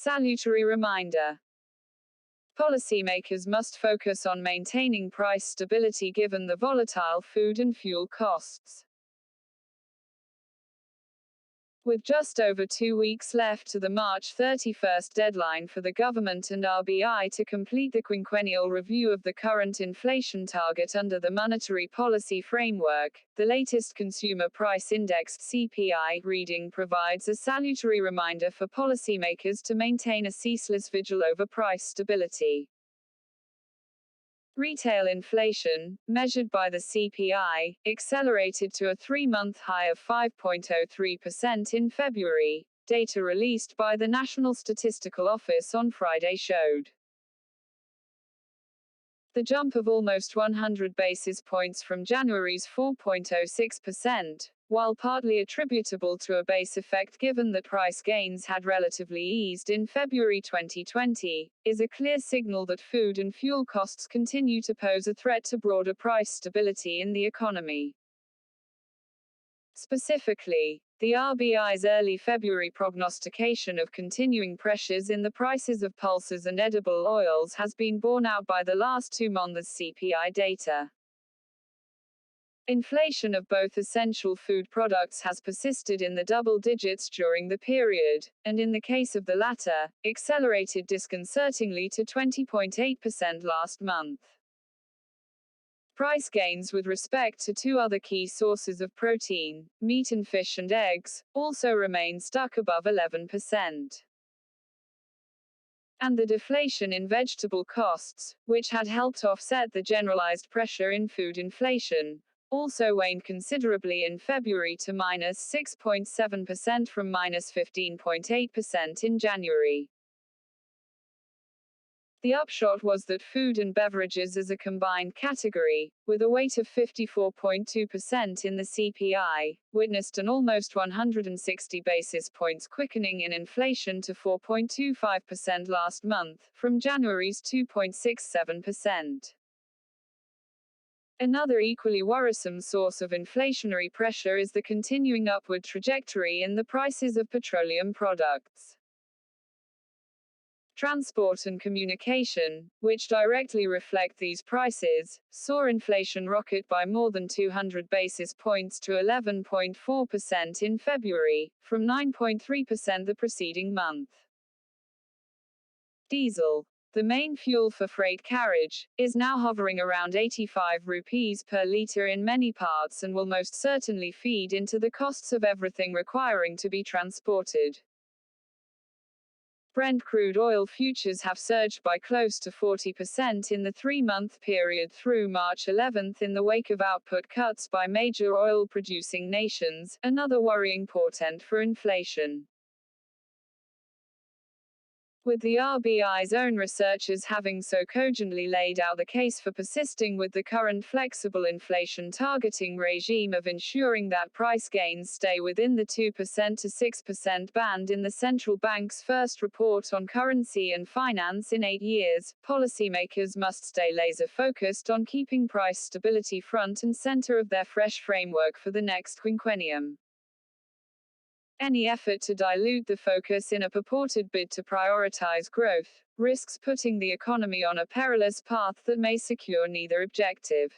Salutary reminder. Policymakers must focus on maintaining price stability given the volatile food and fuel costs. With just over 2 weeks left to the March 31 deadline for the government and RBI to complete the quinquennial review of the current inflation target under the monetary policy framework, the latest Consumer Price Index (CPI) reading provides a salutary reminder for policymakers to maintain a ceaseless vigil over price stability. Retail inflation, measured by the CPI, accelerated to a 3-month high of 5.03% in February. Data released by the National Statistical Office on Friday showed. The jump of almost 100 basis points from January's 4.06%, while partly attributable to a base effect given that price gains had relatively eased in February 2020, is a clear signal that food and fuel costs continue to pose a threat to broader price stability in the economy. Specifically, the RBI's early February prognostication of continuing pressures in the prices of pulses and edible oils has been borne out by the last 2 months' CPI data. Inflation of both essential food products has persisted in the double digits during the period, and in the case of the latter, accelerated disconcertingly to 20.8% last month. Price gains with respect to 2 other key sources of protein, meat and fish and eggs, also remain stuck above 11%. And the deflation in vegetable costs, which had helped offset the generalized pressure in food inflation, also waned considerably in February to -6.7% from -15.8% in January. The upshot was that food and beverages as a combined category, with a weight of 54.2% in the CPI, witnessed an almost 160 basis points quickening in inflation to 4.25% last month, from January's 2.67%. Another equally worrisome source of inflationary pressure is the continuing upward trajectory in the prices of petroleum products. Transport and communication, which directly reflect these prices, saw inflation rocket by more than 200 basis points to 11.4% in February, from 9.3% the preceding month. Diesel, the main fuel for freight carriage, is now hovering around 85 rupees per litre in many parts and will most certainly feed into the costs of everything requiring to be transported. Brent crude oil futures have surged by close to 40% in the 3-month period through March 11 in the wake of output cuts by major oil-producing nations, another worrying portent for inflation. With the RBI's own researchers having so cogently laid out the case for persisting with the current flexible inflation targeting regime of ensuring that price gains stay within the 2% to 6% band in the central bank's first report on currency and finance in 8 years, policymakers must stay laser-focused on keeping price stability front and center of their fresh framework for the next quinquennium. Any effort to dilute the focus in a purported bid to prioritize growth risks putting the economy on a perilous path that may secure neither objective.